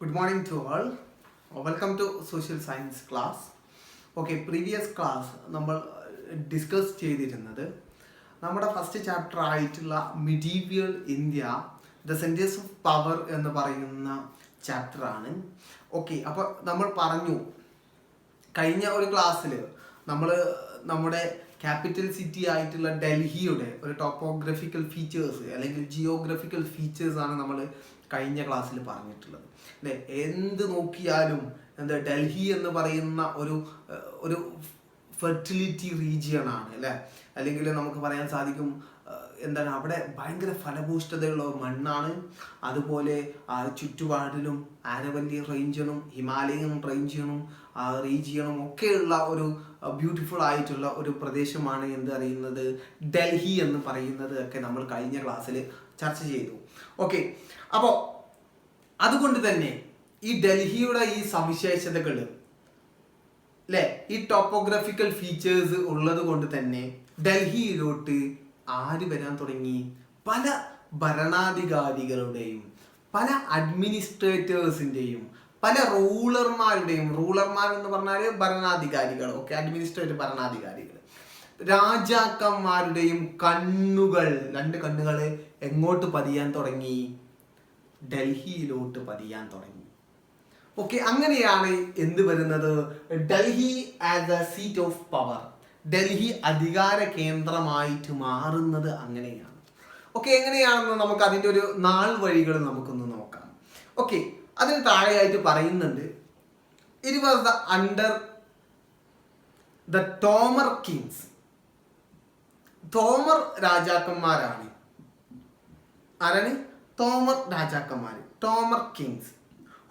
Good morning to all. Welcome to social science class. Okay, previous class നമ്മൾ discuss ചെയ്തിരുന്നത് നമ്മുടെ first chapter ആയിട്ടുള്ള medieval India the centres of power എന്ന് പറയുന്ന ചാപ്റ്ററാണ്. ഓക്കെ, അപ്പോൾ നമ്മൾ പറഞ്ഞു കഴിഞ്ഞ ഒരു ക്ലാസ്സിൽ നമ്മൾ നമ്മുടെ ക്യാപിറ്റൽ സിറ്റി ആയിട്ടുള്ള ഡൽഹിയുടെ ഒരു ടോപ്പോഗ്രഫിക്കൽ ഫീച്ചേഴ്സ് അല്ലെങ്കിൽ ജിയോഗ്രഫിക്കൽ ഫീച്ചേഴ്സ് ആണ് നമ്മൾ കഴിഞ്ഞ ക്ലാസ്സിൽ പറഞ്ഞിട്ടുള്ളത് അല്ലേ. എന്ത് നോക്കിയാലും എന്താ ഡൽഹി എന്ന് പറയുന്ന ഒരു ഫെർട്ടിലിറ്റി റീജിയൺ ആണ് അല്ലേ. അല്ലെങ്കിൽ നമുക്ക് പറയാൻ സാധിക്കും എന്താണ് അവിടെ ഭയങ്കര ഫലഭൂഷ്ഠതയുള്ള മണ്ണാണ്. അതുപോലെ ചുറ്റുപാടിലും ആരവല്ലി റേഞ്ചിനും ഹിമാലയൻ റീജിയനും ഒക്കെയുള്ള ഒരു ബ്യൂട്ടിഫുൾ ആയിട്ടുള്ള ഒരു പ്രദേശമാണ് എന്ത് അറിയുന്നത് ഡൽഹി എന്ന് പറയുന്നത് ഒക്കെ നമ്മൾ കഴിഞ്ഞ ക്ലാസ്സിൽ ചർച്ച ചെയ്തു. ഓക്കെ, അപ്പോൾ അതുകൊണ്ട് തന്നെ ഈ ഡൽഹിയുടെ ഈ സവിശേഷതകൾ അല്ലേ, ഈ ടോപ്പോഗ്രഫിക്കൽ ഫീച്ചേഴ്സ് ഉള്ളത് കൊണ്ട് തന്നെ ഡൽഹിയിലോട്ട് ആര് വരാൻ തുടങ്ങി? പല ഭരണാധികാരികളുടെയും പല അഡ്മിനിസ്ട്രേറ്റേഴ്സിൻ്റെയും പല റൂളർമാർ എന്ന് പറഞ്ഞാൽ ഭരണാധികാരികൾ, ഓക്കെ, അഡ്മിനിസ്ട്രേറ്റീവ് ഭരണാധികാരികൾ, രാജാക്കന്മാരുടെയും രണ്ട് കണ്ണുകൾ എങ്ങോട്ട് പതിയാൻ തുടങ്ങി? ഡൽഹിയിലോട്ട് പതിയാൻ തുടങ്ങി. ഓക്കെ, അങ്ങനെയാണ് എന്ത് വരുന്നത്? Delhi as A seat of power, Delhi അധികാര കേന്ദ്രമായിട്ട് മാറുന്നത് അങ്ങനെയാണ്. ഓക്കെ, എങ്ങനെയാണെന്ന് നമുക്ക് അതിൻ്റെ ഒരു നാൾ വഴികൾ നമുക്കൊന്ന് നോക്കാം. ഓക്കെ, അതിന് താഴെയായിട്ട് പറയുന്നുണ്ട്, it was the under the Tomar kings. Tomar രാജാക്കന്മാരാണ്. ആരാണ്? തോമർ രാജാക്കന്മാർ, Tomar kings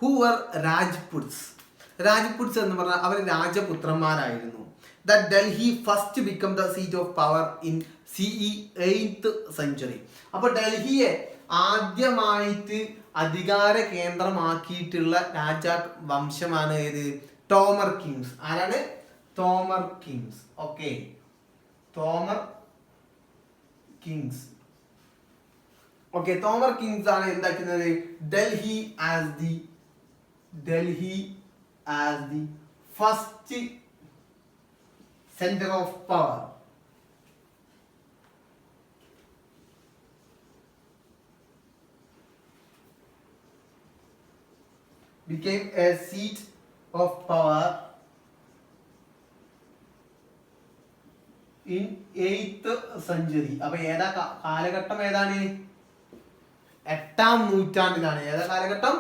who were Rajputs എന്ന് പറഞ്ഞാൽ അവർ രാജപുത്രന്മാരായിരുന്നു. That Delhi first became the seat of power in CE 8th century. അപ്പോൾ ഡൽഹിയെ ആദ്യമായിട്ട് അധികാര കേന്ദ്രമാക്കിയിട്ടുള്ള രാജാ വംശമാണ് ഏത്? ടോമർ കിങ്സ്. ആരാണ്? Tomar kings. Okay, Tomar kings. Okay, Tomar kings ആണ് എന്താക്കുന്നത്? Delhi as the first center of power. Became a seat of power in 8th century. അപ്പൊ ഏതാ കാലഘട്ടം? ഏതാണ്? 8ാം നൂറ്റാണ്ടിലാണ്. ഏതാ കാലഘട്ടം?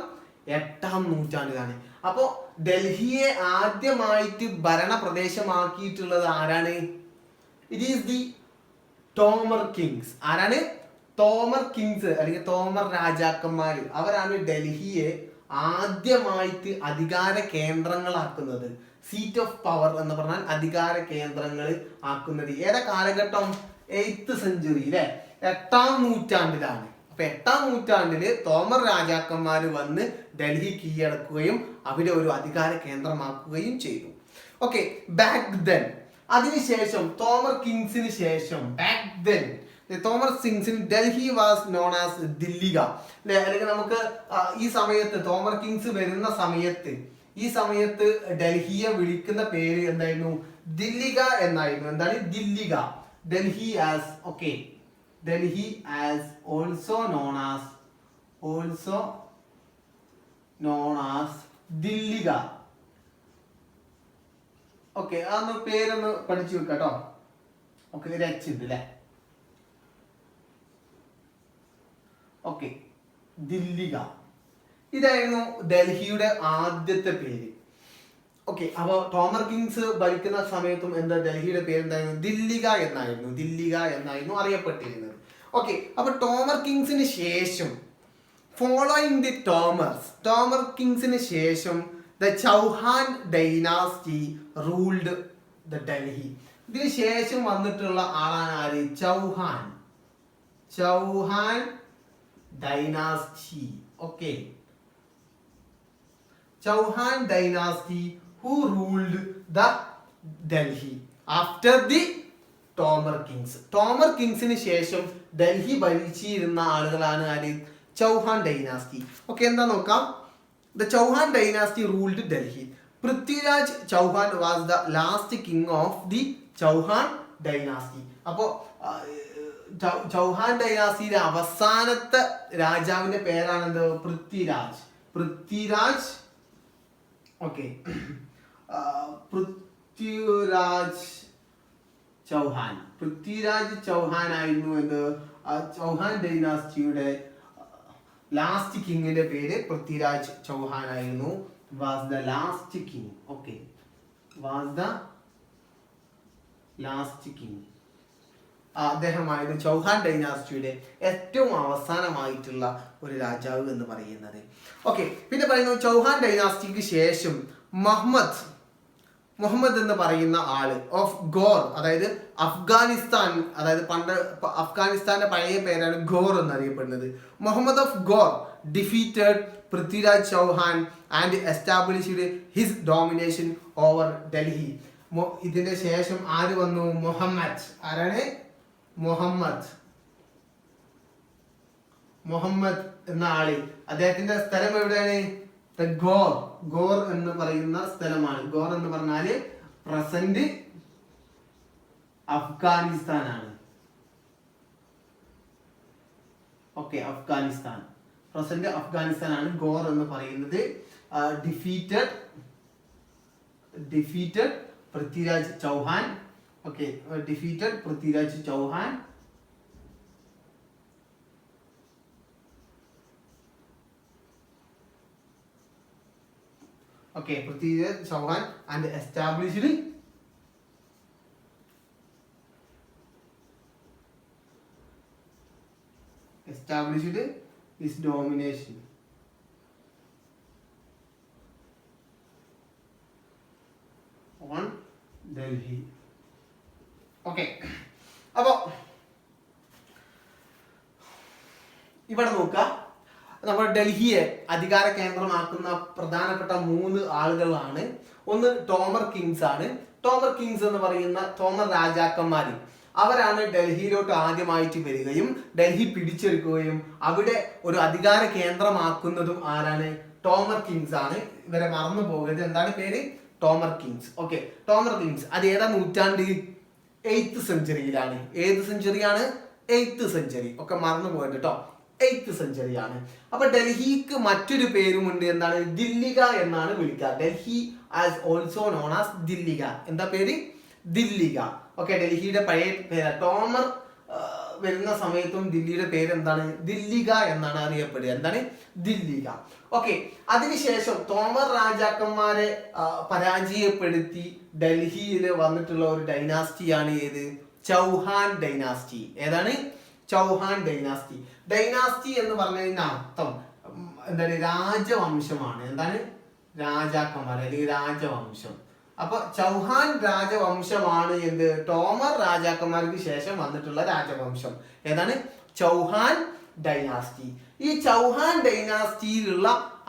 8ാം നൂറ്റാണ്ടിലാണ്. അപ്പോ ഡൽഹിയെ ആദ്യമായിട്ട് ഭരണപ്രദേശമാക്കിയിട്ടുള്ളത് ആരാണ്? It is the Tomer kings. ആരാണ്? ടോമർ കിങ്സ് അല്ലെങ്കിൽ ടോമർ രാജാക്കന്മാർ. അവരാണ് ഡൽഹിയെ ആദ്യമായിട്ട് അധികാര കേന്ദ്രങ്ങളാക്കുന്നത്. സീറ്റ് ഓഫ് പവർ എന്ന് പറഞ്ഞാൽ അധികാര കേന്ദ്രങ്ങൾ ആക്കുന്നത്. ഏതാ കാലഘട്ടം? 8th സെഞ്ചുറി അല്ലെ, 8ാം നൂറ്റാണ്ടിലാണ്. അപ്പൊ 8ാം നൂറ്റാണ്ടില് തോമർ രാജാക്കന്മാർ വന്ന് ഡൽഹി കീഴടക്കുകയും അവിടെ ഒരു അധികാര കേന്ദ്രമാക്കുകയും ചെയ്തു. ഓക്കെ, ബാക്ക് ദെൻ അതിനുശേഷം തോമർ കിങ്സിന് ശേഷം Delhi was known as Dhillika അല്ലെ. അല്ലെങ്കിൽ നമുക്ക് ഈ സമയത്ത് തോമർ കിങ്സ് വരുന്ന ഈ സമയത്ത് ഡൽഹിയെ വിളിക്കുന്ന പേര് എന്തായിരുന്നു? ദില്ലിക എന്നായിരുന്നു. എന്താണ് Dhillika? Delhi as Delhi as also known as Dhillika. Okay, അതൊന്ന് പേരൊന്ന് പഠിച്ചു വെക്കാട്ടോ. ഓക്കെ, രച്ച് ഉണ്ട് അല്ലേ. ഓക്കെ, ദില്ലിക ഇതായിരുന്നു ഡൽഹിയുടെ ആദ്യത്തെ പേര്. ഓക്കെ, അപ്പോൾ ടോമർ കിങ്സ് ഭരിക്കുന്ന സമയത്തും എന്താ ഡൽഹിയുടെ പേര് എന്തായിരുന്നു? ദില്ലിക എന്നായിരുന്നു അറിയപ്പെട്ടിരുന്നത്. ഓക്കെ, അപ്പൊ ടോമർ കിങ്സിന് ശേഷം ഫോളോയിങ് ദി ടോമർ കിങ്സിന് ശേഷം the Chauhan dynasty ruled the Delhi. ഇതിന് ശേഷം വന്നിട്ടുള്ള ആളാണ് ആര്? Chauhan dynasty. Okay, Chauhan dynasty who ruled the Delhi after the Tomar കിങ്സിന് ശേഷം ഡൽഹി ഭരിച്ചിരുന്ന ആളുകളാണ് ആര്? ചൗഹാൻ ഡൈനാസ്റ്റി. ഓക്കെ, എന്താ നോക്കാം. The Chauhan dynasty ruled Delhi. Prithviraj Chauhan was the last king of the Chauhan dynasty. അപ്പോൾ ചൗഹാൻ ഡൈനാസ്റ്റിയിലെ അവസാനത്തെ രാജാവിന്റെ പേരാണെന്ത്? പൃഥ്വിരാജ്. പൃഥ്വിരാജ് ഓക്കെ, പൃഥ്വിരാജ് ചൗഹാൻ. പൃഥ്വിരാജ് ചൗഹാൻ ആയിരുന്നു എന്ത്? ചൗഹാൻ ഡൈനാസ്റ്റിയുടെ ലാസ്റ്റ് കിങ്ങിന്റെ പേര് പൃഥ്വിരാജ് ചൗഹാൻ ആയിരുന്നു. Was the last king. Okay, was the last king. അദ്ദേഹമായിരുന്നു ചൗഹാൻ ഡൈനാസ്റ്റിയുടെ ഏറ്റവും അവസാനമായിട്ടുള്ള ഒരു രാജാവ് എന്ന് പറയുന്നത്. ഓക്കെ, പിന്നെ പറയുന്നു ചൗഹാൻ ഡൈനാസ്റ്റിക്ക് ശേഷം മുഹമ്മദ് എന്ന് പറയുന്ന ആള് ഓഫ് ഗോർ, അതായത് അഫ്ഗാനിസ്ഥാൻ, അതായത് പണ്ട് അഫ്ഗാനിസ്ഥാന്റെ പഴയ പേരാണ് ഗോർ എന്നറിയപ്പെടുന്നത്. Muhammad of Ghor defeated Prithviraj Chauhan and established his domination over Delhi. ഇതിന്റെ ശേഷം ആര് വന്നു? മുഹമ്മദ്. ആരാണ്? മുഹമ്മദ് എന്ന ആള്. അദ്ദേഹത്തിന്റെ സ്ഥലം എവിടെയാണ്? ഗോർ എന്ന് പറയുന്ന സ്ഥലമാണ്. ഗോർ എന്ന് പറഞ്ഞാല് പ്രസന്റ് അഫ്ഗാനിസ്ഥാൻ ആണ്. ഓക്കെ, അഫ്ഗാനിസ്ഥാൻ, പ്രസന്റ് അഫ്ഗാനിസ്ഥാൻ ആണ് ഗോർ എന്ന് പറയുന്നത്. Defeated Prithviraj Chauhan. Okay, defeated Prithviraj Chauhan Okay, Prithviraj Chauhan and established his domination on Delhi. Okay, അപ്പോൾ ഇവിടെ നോക്കുക, നമ്മുടെ ഡൽഹിയെ അധികാര കേന്ദ്രമാക്കുന്ന പ്രധാനപ്പെട്ട 3 ആളുകളാണ്. ഒന്ന് ടോമർ കിങ്സ് ആണ്. ടോമർ കിങ്സ് എന്ന് പറയുന്ന ടോമർ രാജാക്കന്മാര്, അവരാണ് ഡൽഹിയിലോട്ട് ആദ്യമായിട്ട് വരികയും ഡൽഹി പിടിച്ചെടുക്കുകയും അവിടെ ഒരു അധികാര കേന്ദ്രമാക്കുന്നതും ആരാണ്? ടോമർ കിങ്സ് ആണ്. ഇവരെ മറന്നു പോകരുത്. എന്താണ് പേര്? Tomer kings. Okay, Tomar Kings അത് ഏതാ നൂറ്റാണ്ട്? 8th സെഞ്ചുറിയിലാണ്. ഏത് സെഞ്ചുറിയാണ്? 8th century. ഒക്കെ മറന്നു പോയത് കേട്ടോ. 8th സെഞ്ചുറിയാണ്. അപ്പൊ ഡൽഹിക്ക് മറ്റൊരു പേരുമുണ്ട്. എന്താണ്? ദില്ലിക എന്നാണ് വിളിക്കുക. Delhi as also known as Dhillika. എന്താ പേര്? ദില്ലിക. ഓക്കെ, ഡൽഹിയുടെ പഴയ പേര്. ടോമർ വരുന്ന സമയത്തും ദില്ലിയുടെ പേര് എന്താണ്? ദില്ലിക എന്നാണ് അറിയപ്പെടുക. എന്താണ്? ദില്ലിക. ഓക്കെ, അതിനുശേഷം തോമർ രാജാക്കന്മാരെ പരാജയപ്പെടുത്തി ഡൽഹിയിൽ വന്നിട്ടുള്ള ഒരു ഡൈനാസ്റ്റിയാണ് ഏത്? ചൗഹാൻ ഡൈനാസ്റ്റി. ഏതാണ്? ചൗഹാൻ ഡൈനാസ്റ്റി. ഡൈനാസ്റ്റി എന്ന് പറഞ്ഞതിന്റെ അർത്ഥം എന്താണ്? രാജവംശമാണ്. എന്താണ്? രാജാക്കന്മാർ അല്ലെങ്കിൽ രാജവംശം. അപ്പൊ ചൗഹാൻ രാജവംശമാണ് എന്ത്? ടോമർ രാജാക്കന്മാർക്ക് ശേഷം വന്നിട്ടുള്ള രാജവംശം. ഏതാണ്? ചൗഹാൻ ഡൈനാസ്റ്റി. ഈ ചൗഹാൻ ഡൈനാസ്റ്റിയിലുള്ള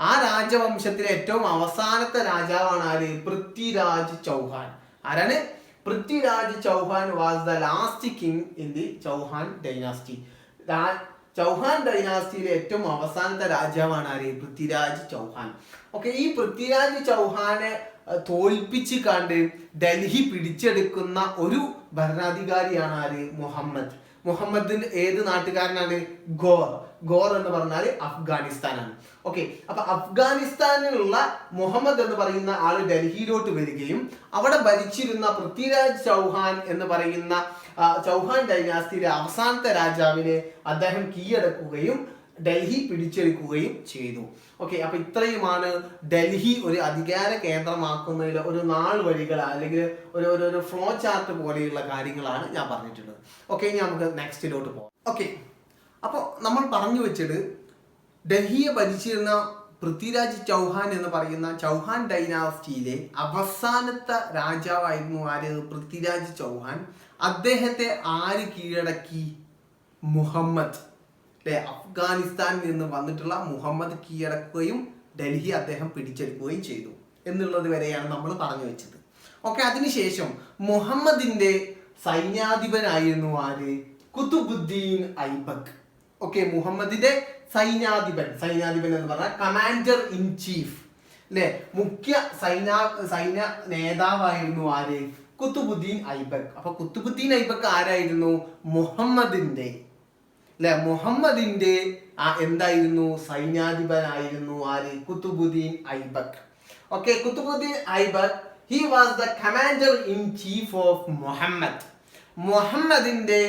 ആ രാജവംശത്തിലെ ഏറ്റവും അവസാനത്തെ രാജാവാണ് ആര്? പൃഥ്വിരാജ് ചൗഹാൻ. ആരാണ്? Prithviraj Chauhan was the last king in the Chauhan dynasty. Chauhan ഡൈനാസ്റ്റിയിലെ ഏറ്റവും അവസാനത്തെ രാജാവാണ് ആര്? പൃഥ്വിരാജ് ചൗഹാൻ. ഓക്കെ, ഈ പൃഥ്വിരാജ് ചൗഹാനെ തോൽപ്പിച്ച് കണ്ട് ഡൽഹി പിടിച്ചെടുക്കുന്ന ഒരു ഭരണാധികാരിയാണ് ആര്? മുഹമ്മദ്. മുഹമ്മദിന്റെ ഏത് നാട്ടുകാരനാണ്? ഗോർ. ഗോർ എന്ന് പറഞ്ഞാൽ അഫ്ഗാനിസ്ഥാനാണ്. ഓക്കെ, അപ്പൊ അഫ്ഗാനിസ്ഥാനിലുള്ള മുഹമ്മദ് എന്ന് പറയുന്ന ആള് ഡൽഹിയിലോട്ട് വരികയും അവിടെ ഭരിച്ചിരുന്ന പൃഥ്വിരാജ് ചൗഹാൻ എന്ന് പറയുന്ന ചൗഹാൻ ഡൈനാസ്റ്റിയിലെ അവസാനത്തെ രാജാവിനെ അദ്ദേഹം കീഴടക്കുകയും ഡൽഹി പിടിച്ചെടുക്കുകയും ചെയ്തു. ഓക്കെ, അപ്പൊ ഇത്രയുമാണ് ഡൽഹി ഒരു അധികാര കേന്ദ്രമാക്കുന്നതിൽ ഒരു നാൾ വഴികൾ അല്ലെങ്കിൽ ഒരു ഫ്ലോ ചാർട്ട് പോലെയുള്ള കാര്യങ്ങളാണ് ഞാൻ പറഞ്ഞിട്ടുള്ളത്. ഓക്കെ, ഇനി നമുക്ക് നെക്സ്റ്റിലോട്ട് പോകാം. ഓക്കെ, അപ്പോൾ നമ്മൾ പറഞ്ഞു വെച്ചത് ഡൽഹിയെ ഭരിച്ചിരുന്ന പൃഥ്വിരാജ് ചൗഹാൻ എന്ന് പറയുന്ന ചൗഹാൻ ഡൈനാസ്റ്റിയിലെ അവസാനത്തെ രാജാവായിരുന്നു ആര്? പൃഥ്വിരാജ് ചൗഹാൻ. അദ്ദേഹത്തെ ആര് കീഴടക്കി? മുഹമ്മദ്. അഫ്ഗാനിസ്ഥാനിൽ നിന്ന് വന്നിട്ടുള്ള മുഹമ്മദ് കീഴടക്കുകയും ഡൽഹി അദ്ദേഹം പിടിച്ചെടുക്കുകയും ചെയ്തു എന്നുള്ളത് വരെയാണ് നമ്മൾ പറഞ്ഞു വെച്ചത്. ഓക്കെ, അതിനുശേഷം മുഹമ്മദിന്റെ സൈന്യാധിപനായിരുന്നു ആര്? കുതുബുദ്ദീൻ ഐബക്ക്. ഓക്കെ, മുഹമ്മദിന്റെ സൈന്യാധിപൻ എന്ന് പറഞ്ഞാൽ കമാൻഡർ ഇൻ ചീഫ് അല്ലെ, മുഖ്യ സൈന്യ നേതാവായിരുന്നു ആര്? കുത്തുബുദ്ദീൻ ഐബക്ക്. അപ്പൊ കുത്തുബുദ്ദീൻ ഐബക്ക് ആരായിരുന്നു? മുഹമ്മദിന്റെ എന്തായിരുന്നു? സൈന്യാധിപനായിരുന്നു ആര്? Qutbuddin Aibak. Okay, Qutbuddin Aibak he was the commander in chief of മുഹമ്മദിന്റെ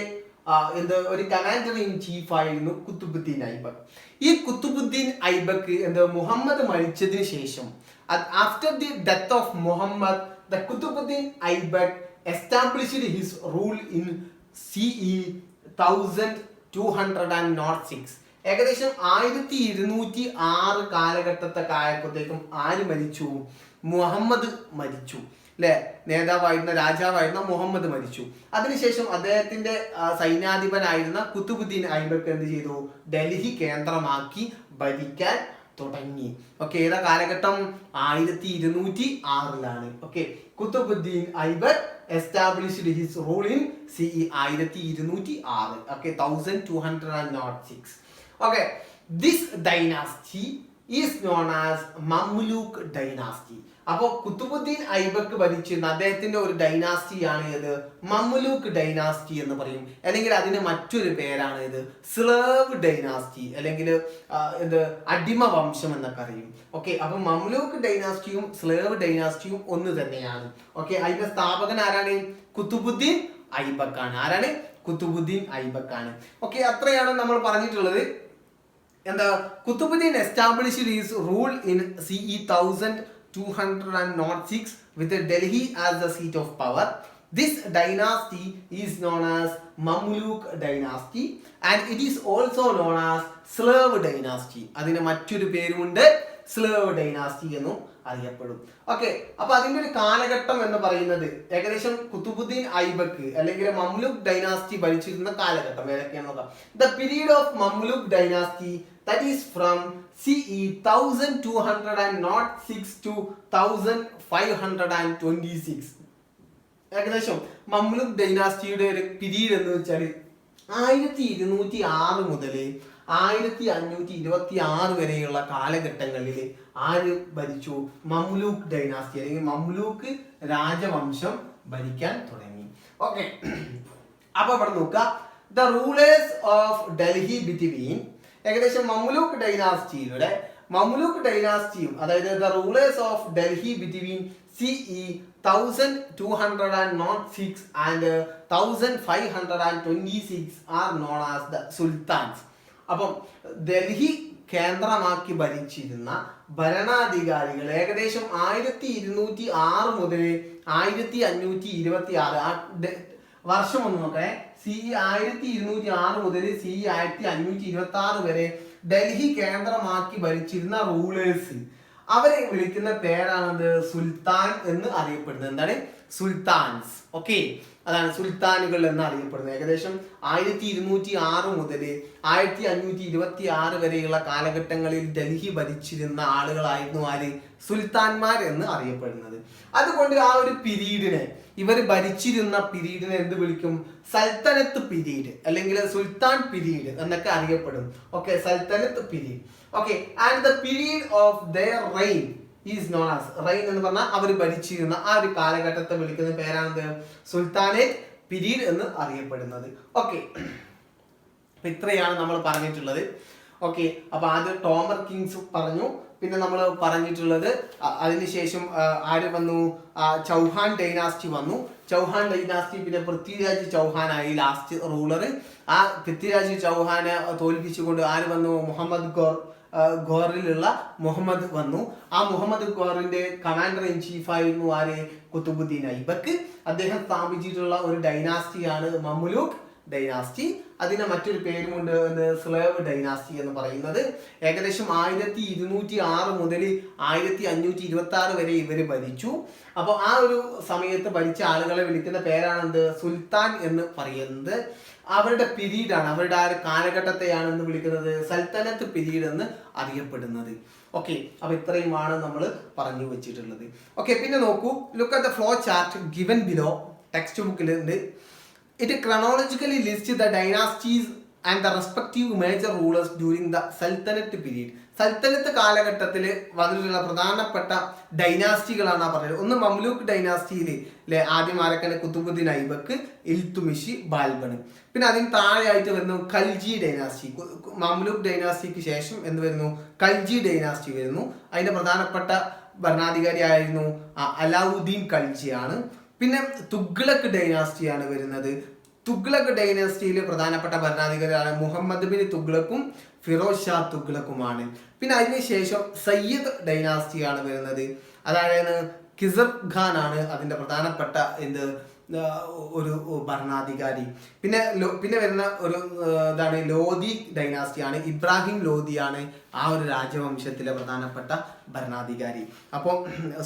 ഒരു കമാൻഡർ ഇൻ ചീഫ് ആയിരുന്നു കുത്തുബുദ്ദീൻ ഐബക്ക്. ഈ കുത്തുബുദ്ദീൻ ഐബക്ക് മുഹമ്മദ് മരിച്ചതിന് ശേഷം, after the death of Muhammad, the Qutbuddin Aibak established his rule in CE 1206. ഏകദേശം 1206 കാലഘട്ടത്തെ ആയപ്പോഴത്തേക്കും ആര് മരിച്ചു? മുഹമ്മദ് മരിച്ചു അല്ലെ, രാജാവായിരുന്ന മുഹമ്മദ് മരിച്ചു. അതിനുശേഷം അദ്ദേഹത്തിന്റെ സൈന്യാധിപനായിരുന്ന കുത്തുബുദ്ദീൻ ഐബക്ക് എന്ത് ചെയ്തു? ഡൽഹി കേന്ദ്രമാക്കി ഭരിക്കാൻ തുടങ്ങി. ഓക്കെ, ഏതാ കാലഘട്ടം? 1206. Okay, Qutbuddin Aibak established his rule in CE 1206. Okay, 1206. Okay, this dynasty is known as Mamluk dynasty. അപ്പോൾ കുത്തുബുദ്ദീൻ ഐബക്ക് ഭരിച്ചിരുന്ന അദ്ദേഹത്തിന്റെ ഒരു ഡൈനാസ്റ്റിയാണ് ഇത് മംലൂക്ക് ഡൈനാസ്റ്റി എന്ന് പറയും. അല്ലെങ്കിൽ അതിന് മറ്റൊരു പേരാണ് ഇത് സ്ലേവ് ഡൈനാസ്റ്റി, അല്ലെങ്കിൽ അടിമ വംശം എന്നൊക്കെ അറിയും. ഓക്കെ, അപ്പൊ മംലൂക്ക് ഡൈനാസ്റ്റിയും സ്ലേവ് ഡൈനാസ്റ്റിയും ഒന്ന് തന്നെയാണ്. ഓക്കെ, അതിന്റെ സ്ഥാപകൻ ആരാണ്? കുത്തുബുദ്ദീൻ ഐബക്കാണ്. ആരാണ്? കുത്തുബുദ്ദീൻ ഐബക്കാണ്. ഓക്കെ, അത്രയാണ് നമ്മൾ പറഞ്ഞിട്ടുള്ളത്. Qutbuddin established his rule in CE 1206 with Delhi as the seat of power. This dynasty is known as Mamluk dynasty and it is also known as Slave dynasty. അതിന് മറ്റൊരു പേരുമുണ്ട്, സ്ലേവ് ഡൈനാസ്റ്റി എന്നും അറിയപ്പെടും. ഓക്കെ, അപ്പൊ അതിന്റെ ഒരു കാലഘട്ടം എന്ന് പറയുന്നത് ഏകദേശം കുത്തുബുദ്ദീൻ ഐബക്ക് അല്ലെങ്കിൽ മംലൂക്ക് ഡൈനാസ്റ്റി ഭരിച്ചിരുന്ന കാലഘട്ടം ഏതൊക്കെയാണെന്ന് നോക്കാം. The period of Mamluk dynasty, that is from CE 1206 to 1526. ഏകദേശം മംലൂക്ക് ഡൈനാസ്റ്റിയുടെ ഒരു പീരീഡ് എന്ന് വെച്ചാൽ 1206 മുതൽ 1526 വരെയുള്ള കാലഘട്ടങ്ങളിൽ ആര് ഭരിച്ചു? മംലൂക്ക് ഡൈനാസ്റ്റി അല്ലെങ്കിൽ മംലൂക്ക് രാജവംശം ഭരിക്കാൻ തുടങ്ങി. ഓക്കെ, അപ്പൊ ഇവിടെ നോക്കുക, the rulers of Delhi between ഏകദേശം മംലൂക്ക് ഡൈനാസ്റ്റിയും അതായത് the rulers of Delhi between CE 1206 and 1526 are known as the sultans. അപ്പം ഡൽഹി കേന്ദ്രമാക്കി ഭരിച്ചിരുന്ന ഭരണാധികാരികൾ ഏകദേശം 1206 മുതൽ 1526 വർഷം ഒന്ന് നോക്കേ. CE 1206 മുതൽ CE 1526 വരെ ഡൽഹി കേന്ദ്രമാക്കി ഭരിച്ചിരുന്ന റൂളേഴ്സ്, അവരെ വിളിക്കുന്ന പേരാണത് സുൽത്താൻ എന്ന് അറിയപ്പെടുന്നത്. എന്താണ്? സുൽത്താൻസ്. ഓക്കെ, അതാണ് സുൽത്താനുകൾ എന്ന് അറിയപ്പെടുന്നത്. ഏകദേശം 1206 മുതൽ 1526 വരെയുള്ള കാലഘട്ടങ്ങളിൽ ഡൽഹി ഭരിച്ചിരുന്ന ആളുകളായിരുന്നു ആര്? സുൽത്താൻമാർ എന്ന് അറിയപ്പെടുന്നത്. അതുകൊണ്ട് ആ ഒരു പീരീഡിനെ, ഇവർ ഭരിച്ചിരുന്ന പീരീഡിനെ എന്ത് വിളിക്കും? സൽത്തനത്ത് പീരീഡ് അല്ലെങ്കിൽ സുൽത്താൻ പീരീഡ് എന്നൊക്കെ അറിയപ്പെടും. ഓക്കെ, സൽത്തനത്ത് period. Okay, and the period of their reign is known as, reign എന്ന് പറഞ്ഞാൽ അവർ ഭരിച്ചിരുന്ന ആ ഒരു കാലഘട്ടത്തെ വിളിക്കുന്ന പേരാണ് സുൽത്താനേറ്റ് പീരീഡ് എന്ന് അറിയപ്പെടുന്നത്. ഓക്കെ, അപ്പൊ ഇത്രയാണ് നമ്മൾ പറഞ്ഞിട്ടുള്ളത്. ഓക്കെ, അപ്പൊ ആദ്യം ടോമർ കിങ്സ് പറഞ്ഞു, പിന്നെ നമ്മൾ പറഞ്ഞിട്ടുള്ളത് അതിനുശേഷം ആര് വന്നു? ചൗഹാൻ ഡൈനാസ്റ്റി വന്നു. ചൗഹാൻ ഡൈനാസ്റ്റി പിന്നെ പൃഥ്വിരാജ് ചൗഹാനായി ലാസ്റ്റ് റൂളർ. ആ പൃഥ്വിരാജ് ചൗഹാനെ തോൽപ്പിച്ചുകൊണ്ട് ആര് വന്നു? മുഹമ്മദ് ഘോറിലുള്ള മുഹമ്മദ് വന്നു. ആ മുഹമ്മദ് ഘോറിന്റെ കമാൻഡർ ഇൻ ചീഫ് ആയിരുന്നു ആര്? കുത്തുബുദ്ദീൻ ഐബക്ക്. അദ്ദേഹം സ്ഥാപിച്ചിട്ടുള്ള ഒരു ഡൈനാസ്റ്റിയാണ് മംലൂക്ക് ഡൈനാസ്റ്റി. അതിന് മറ്റൊരു പേരുമുണ്ട്, സ്ലേവ് ഡൈനാസ്റ്റി എന്ന് പറയുന്നത്. ഏകദേശം 1206 മുതൽ 1526 വരെ ഇവര് ഭരിച്ചു. അപ്പൊ ആ ഒരു സമയത്ത് ഭരിച്ച ആളുകളെ വിളിക്കുന്ന പേരാണെന്ത്? സുൽത്താൻ എന്ന് പറയുന്നത്. അവരുടെ പീരീഡാണ്, അവരുടെ ആ ഒരു കാലഘട്ടത്തെയാണ് എന്ന് വിളിക്കുന്നത് സൽത്തനത്ത് പീരീഡ് എന്ന് അറിയപ്പെടുന്നത്. ഓക്കെ, അപ്പൊ ഇത്രയുമാണ് നമ്മൾ പറഞ്ഞു വെച്ചിട്ടുള്ളത്. ഓക്കെ, പിന്നെ നോക്കൂ, look at the flow chart given below. Text ബുക്കിലുണ്ട്. It chronologically lists the dynasties and the respective major rulers during the സൽത്തനത്ത് പീരീഡ്. സൽത്തനത്ത് കാലഘട്ടത്തിൽ വന്നിട്ടുള്ള പ്രധാനപ്പെട്ട ഡൈനാസ്റ്റികളാണ് പറഞ്ഞത്. ഒന്ന് മംലൂക്ക് ഡൈനാസ്റ്റിയിലെ ആദ്യം ആരൊക്കെയാണ്? കുത്തുബുദ്ദീൻ ഐബക്ക്, ഇൽത്തുമിഷ്, ബാൽബൺ. പിന്നെ അതിന് താഴെയായിട്ട് വരുന്നു ഖൽജി ഡൈനാസ്റ്റി. മംലൂക്ക് ഡൈനാസ്റ്റിക്ക് ശേഷം എന്ത് വരുന്നു? ഖൽജി ഡൈനാസ്റ്റി വരുന്നു. അതിന്റെ പ്രധാനപ്പെട്ട ഭരണാധികാരി ആയിരുന്നു അലാവുദ്ദീൻ ഖൽജിയാണ്. പിന്നെ തുഗ്ലക്ക് ഡൈനാസ്റ്റിയാണ് വരുന്നത്. തുഗ്ലക്ക് ഡൈനാസ്റ്റിയിലെ പ്രധാനപ്പെട്ട ഭരണാധികാരിയാണ് മുഹമ്മദ് ബിൻ തുഗ്ലക്കും ഫിറോസ് ഷാ തുഗ്ലക്കുമാണ്. പിന്നെ അതിനുശേഷം സയ്യിദ് ഡൈനാസ്റ്റിയാണ് വരുന്നത്. അതായത് കിസർ ഖാൻ ആണ് അതിന്റെ പ്രധാനപ്പെട്ട ഒരു ഭരണാധികാരി. പിന്നെ വരുന്ന ഒരു ഇതാണ് ലോധി ഡൈനാസ്റ്റിയാണ്. ഇബ്രാഹിം ലോധിയാണ് ആ ഒരു രാജവംശത്തിലെ പ്രധാനപ്പെട്ട ഭരണാധികാരി. അപ്പോൾ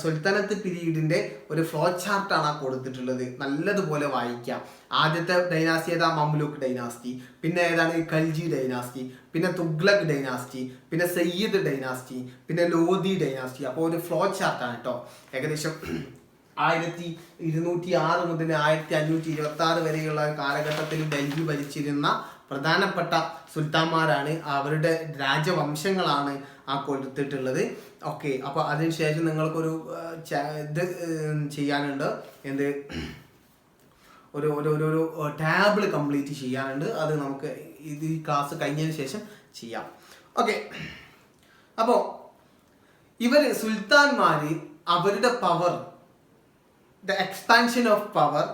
സുൽത്താനത്ത് പീരീഡിന്റെ ഒരു ഫ്ലോ ചാർട്ടാണ് കൊടുത്തിട്ടുള്ളത്. നല്ലതുപോലെ വായിക്കാം. ആദ്യത്തെ ഡൈനാസ്റ്റി ഏതാ? മംലൂക്ക് ഡൈനാസ്റ്റി. പിന്നെ ഏതാണ്? ഖൽജി ഡൈനാസ്റ്റി. പിന്നെ തുഗ്ലക് ഡൈനാസ്റ്റി. പിന്നെ സയ്യിദ് ഡൈനാസ്റ്റി. പിന്നെ ലോധി ഡൈനാസ്റ്റി. അപ്പോൾ ഒരു ഫ്ലോ ചാർട്ടാണ് കേട്ടോ. ഏകദേശം 1206 മുതൽ 1526 വരെയുള്ള കാലഘട്ടത്തിൽ ഡൽഹി ഭരിച്ചിരുന്ന പ്രധാനപ്പെട്ട സുൽത്താന്മാരാണ്, അവരുടെ രാജവംശങ്ങളാണ് ആ കൊടുത്തിട്ടുള്ളത്. ഓക്കെ, അപ്പോൾ അതിനുശേഷം നിങ്ങൾക്കൊരു ഇത് ചെയ്യാനുണ്ട്. ഒരു ടാബിൾ കംപ്ലീറ്റ് ചെയ്യാനുണ്ട്. അത് നമുക്ക് ഈ ക്ലാസ് കഴിഞ്ഞതിന് ശേഷം ചെയ്യാം. ഓക്കെ, അപ്പോൾ സുൽത്താൻമാര് അവരുടെ power, the expansion of power,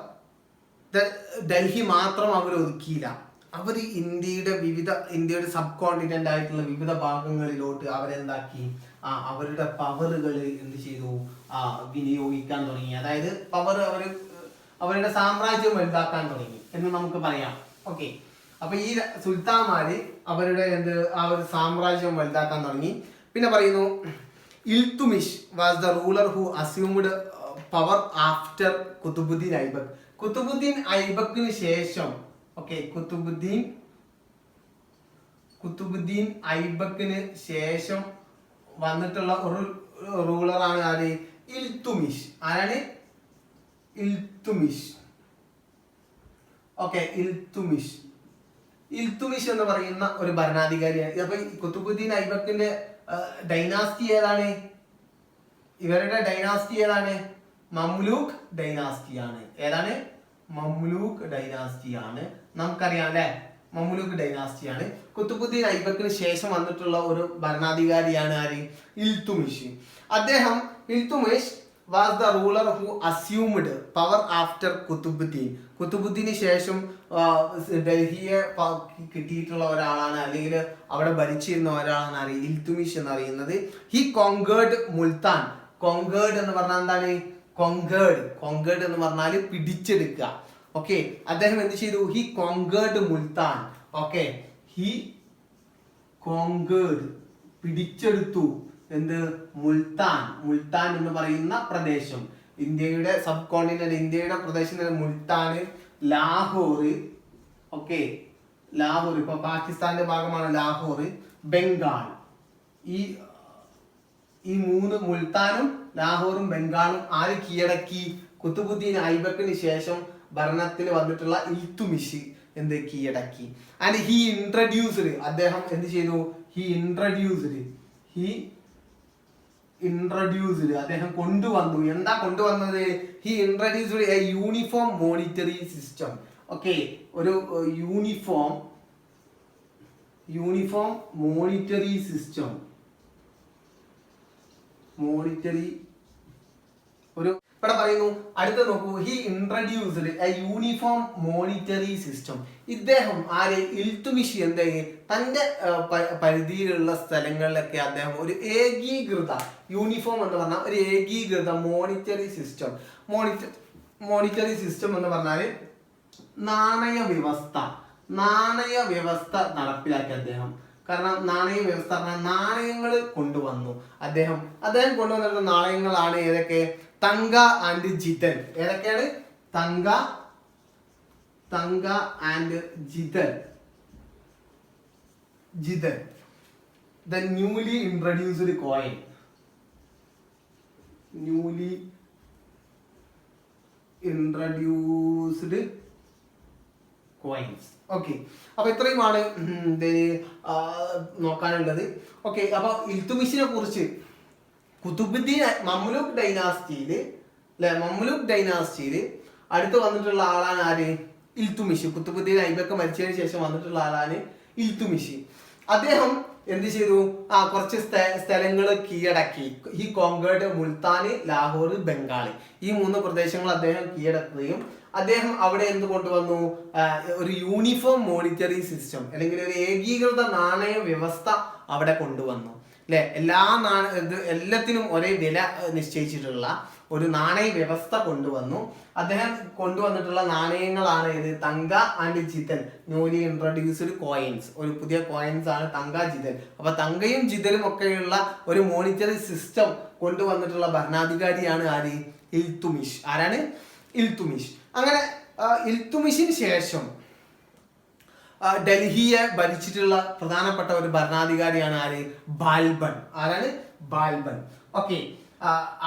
Delhi മാത്രം അവർ ഒതുക്കിയില്ല. അവർ ഇന്ത്യയുടെ സബ് കോണ്ടിനെന്റ് ആയിട്ടുള്ള വിവിധ ഭാഗങ്ങളിലോട്ട് അവരെന്താക്കി? അവരുടെ പവറുകൾ എന്ത് ചെയ്തു? വിനിയോഗിക്കാൻ തുടങ്ങി. അതായത് പവർ അവരുടെ സാമ്രാജ്യം വലുതാക്കാൻ തുടങ്ങി എന്ന് നമുക്ക് പറയാം. ഓക്കെ, അപ്പൊ ഈ സുൽത്താൻമാര് അവരുടെ ഒരു സാമ്രാജ്യം വലുതാക്കാൻ തുടങ്ങി. പിന്നെ പറയുന്നു Iltutmish was the ruler who assumed power after Qutbuddin Aibak. Qutbuddin ഐബക്കിന് ശേഷം, ഓക്കെ, കുത്തുബുദ്ദീൻ ഐബക്കിന് ശേഷം വന്നിട്ടുള്ള ഒരു റൂളറാണ് ആര്? ഇൽത്തുമിഷ്. ആരാണ്? ഇൽത്തുമിഷ്. ഓക്കെ, ഇൽത്തുമിഷ് എന്ന് പറയുന്ന ഒരു ഭരണാധികാരിയാണ്. അപ്പൊ കുത്തുബുദ്ദീൻ ഐബക്കിന്റെ ഡൈനാസ്റ്റി ഏതാണ്? ഇവരുടെ ഡൈനാസ്റ്റി ഏതാണ്? മംലൂക്ക് ഡൈനാസ്റ്റിയാണ്. ഏതാണ്? മംലൂക്ക് ഡൈനാസ്റ്റിയാണ്. നമുക്കറിയാം അല്ലെ, മംലൂക്ക് ഡൈനാസ്റ്റിയാണ്. കുത്തുബുദ്ദീൻ ഐബക്കിന് ശേഷം വന്നിട്ടുള്ള ഒരു ഭരണാധികാരിയാണ് ആര്? Iltutmish. Iltutmish was the ruler who assumed power after Qutbuddin. കുത്തുബുദ്ദീന് ശേഷം ഡൽഹിയെ കിട്ടിയിട്ടുള്ള ഒരാളാണ്, അല്ലെങ്കിൽ അവിടെ ഭരിച്ചിരുന്ന ഒരാളാണ് ആര്? ഇൽത്തുമിഷ് എന്നറിയുന്നത്. ഹി കോങ്കേർഡ് മുൽത്താൻ. കോങ്കേർഡ് എന്ന് പറഞ്ഞാൽ എന്താണ്? കോങ്കേർഡ് എന്ന് പറഞ്ഞാൽ പിടിച്ചെടുക്കുക. ഓക്കെ, അദ്ദേഹം എന്ത് ചെയ്തു? ഹി കോങ്കേർഡ് മുൽത്താൻ. ഓക്കെ, ഹി കോങ്കേർഡ് പിടിച്ചെടുത്തു. മുൽത്താൻ എന്ന് പറയുന്ന പ്രദേശം, ഇന്ത്യയുടെ സബ് കോണ്ടിനെന്റ്, ഇന്ത്യയുടെ പ്രദേശം മുൽത്താൻ, ലാഹോർ. ഓക്കെ, ലാഹോർ ഇപ്പൊ പാകിസ്ഥാന്റെ ഭാഗമാണ് ലാഹോർ, ബംഗാൾ. ഈ മൂന്ന്, മുൽത്താനും ലാഹോറും ബംഗാളും ആര് കീഴടക്കി? കുത്തുബുദ്ദീൻ ഐബക്കിന് ശേഷം ഭരണത്തിൽ വന്നിട്ടുള്ള ഇൽത്തുമിഷ് കീഴടക്കി. And he introduced. അദ്ദേഹം എന്ത് ചെയ്തു? അദ്ദേഹം കൊണ്ടുവന്നു. എന്താ കൊണ്ടുവന്നത്? He introduced A uniform monetary system. Okay, ഒരു യൂണിഫോം മോണിറ്ററി സിസ്റ്റം. ഇവിടെ പറയുന്നു, അടുത്ത നോക്കൂ, he introduced A uniform monetary system. ഇദ്ദേഹം ഇൽത്തുമിഷ് തന്റെ പരിധിയിലുള്ള സ്ഥലങ്ങളിലൊക്കെ അദ്ദേഹം ഒരു ഏകീകൃത, യൂണിഫോം എന്ന് പറഞ്ഞാൽ ഒരു ഏകീകൃത മോണിറ്ററി സിസ്റ്റം. മോണിറ്ററി സിസ്റ്റം എന്ന് പറഞ്ഞാൽ നാണയ വ്യവസ്ഥ നടപ്പിലാക്കി അദ്ദേഹം. കാരണം നാണയ വ്യവസ്ഥ പറഞ്ഞാൽ നാണയങ്ങൾ കൊണ്ടുവന്നു. അദ്ദേഹം കൊണ്ടുവന്നിട്ടുള്ള നാണയങ്ങളാണ് ഏതൊക്കെ? തങ്ക ആൻഡ് ജിതൽ. ഏതൊക്കെയാണ്? Tanka and jital. The newly introduced coin. Coins. Okay, അപ്പൊ ഇത്രയുമാണ് നോക്കാനുള്ളത്. ഓക്കെ, അപ്പൊ ഇൽത്തുമിഷിനെ കുറിച്ച് കുതുബുദ്ദീൻ മംലൂക്ക് ഡൈനാസ്റ്റിയില് മംലൂക്ക് ഡൈനാസ്റ്റിയില് അടുത്ത് വന്നിട്ടുള്ള ആളാണ് ആര്? ഇൽത്തുമിഷ്. കുത്തുബുദ്ദീൻ ഐബക്ക് മരിച്ചതിന് ശേഷം വന്നിട്ടുള്ള ആളാണ് ഇൽത്തുമിഷ്. അദ്ദേഹം എന്ത് ചെയ്തു? കുറച്ച് സ്ഥലങ്ങൾ കീഴടക്കി. ഈ കോങ്കേർഡ് മുൾത്താന്, ലാഹോർ, ബംഗാൾ, ഈ 3 പ്രദേശങ്ങൾ അദ്ദേഹം കീഴടക്കുകയും അദ്ദേഹം അവിടെ എന്ത് കൊണ്ടുവന്നു? ഒരു യൂണിഫോം മോണിറ്ററി സിസ്റ്റം അല്ലെങ്കിൽ ഒരു ഏകീകൃത നാണയ വ്യവസ്ഥ അവിടെ കൊണ്ടുവന്നു. അല്ലെ, എല്ലാത്തിനും ഒരേ വില നിശ്ചയിച്ചിട്ടുള്ള ഒരു നാണയ വ്യവസ്ഥ കൊണ്ടുവന്നു. അദ്ദേഹം കൊണ്ടുവന്നിട്ടുള്ള നാണയങ്ങളാണ് ഇത്? തങ്ക and jital, newly introduced coins. ഒരു പുതിയ കോയിൻസ് ആണ് തങ്ക, ജിതൽ. അപ്പൊ തങ്കയും ജിതലും ഒക്കെയുള്ള ഒരു മോണിറ്ററി സിസ്റ്റം കൊണ്ടുവന്നിട്ടുള്ള ഭരണാധികാരിയാണ് ആര്? ഇൽത്തുമിഷ്. ആരാണ്? ഇൽത്തുമിഷ്. അങ്ങനെ ഇൽത്തുമിഷിന് ശേഷം ഡൽഹിയെ ഭരിച്ചിട്ടുള്ള പ്രധാനപ്പെട്ട ഒരു ഭരണാധികാരിയാണ് ആര്? ബാൽബൻ. ആരാണ്? Balban. Okay,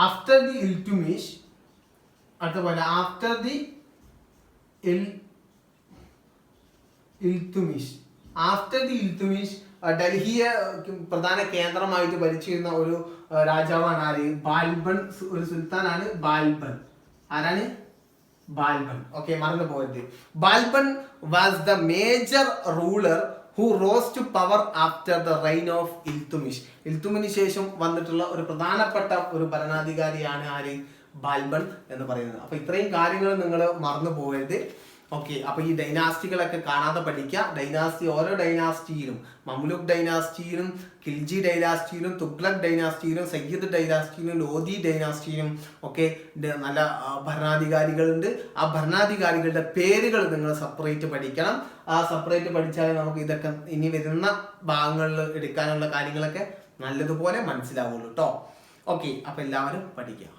after the Iltutmish, അടുത്ത പോലെ ആഫ്റ്റർ ദി ഇൽത്തുമിഷ് ഡൽഹിയെ പ്രധാന കേന്ദ്രമായിട്ട് ഭരിച്ചിരുന്ന ഒരു രാജാവാണ് ആര്? ബാൽബൻ. ഒരു സുൽത്താനാണ് ബാൽബൻ. ആരാണ്? ബാൽബൻ. ഓക്കെ, മറന്നു പോയത്. Balban was the major ruler who rose to power after the reign of Iltutmish. ഇൽത്തുമിന് ശേഷം വന്നിട്ടുള്ള ഒരു പ്രധാനപ്പെട്ട ഒരു ഭരണാധികാരിയാണ് ആര്? ബാൽബൻ എന്ന് പറയുന്നത്. അപ്പൊ ഇത്രയും കാര്യങ്ങൾ നിങ്ങൾ മറന്നു പോകരുത്. ഓക്കെ, അപ്പൊ ഈ ഡൈനാസ്റ്റികളൊക്കെ കാണാതെ പഠിക്കുക. ഡൈനാസ്റ്റി, ഓരോ ഡൈനാസ്റ്റിയിലും, മംലൂക്ക് ഡൈനാസ്റ്റിയിലും, ഖിൽജി ഡൈനാസ്റ്റിയിലും, തുഗ്ലക് ഡൈനാസ്റ്റിയിലും, സയ്യിദ് ഡൈനാസ്റ്റിയിലും, ലോധി ഡൈനാസ്റ്റിയിലും ഒക്കെ നല്ല ഭരണാധികാരികളുണ്ട്. ആ ഭരണാധികാരികളുടെ പേരുകൾ നിങ്ങൾ സെപ്പറേറ്റ് പഠിക്കണം. ആ സെപ്പറേറ്റ് പഠിച്ചാൽ നമുക്ക് ഇതൊക്കെ ഇനി വരുന്ന ഭാഗങ്ങളിൽ എടുക്കാനുള്ള കാര്യങ്ങളൊക്കെ നല്ലതുപോലെ മനസ്സിലാവുള്ളൂ കേട്ടോ. ഓക്കെ, അപ്പൊ എല്ലാവരും പഠിക്കുക.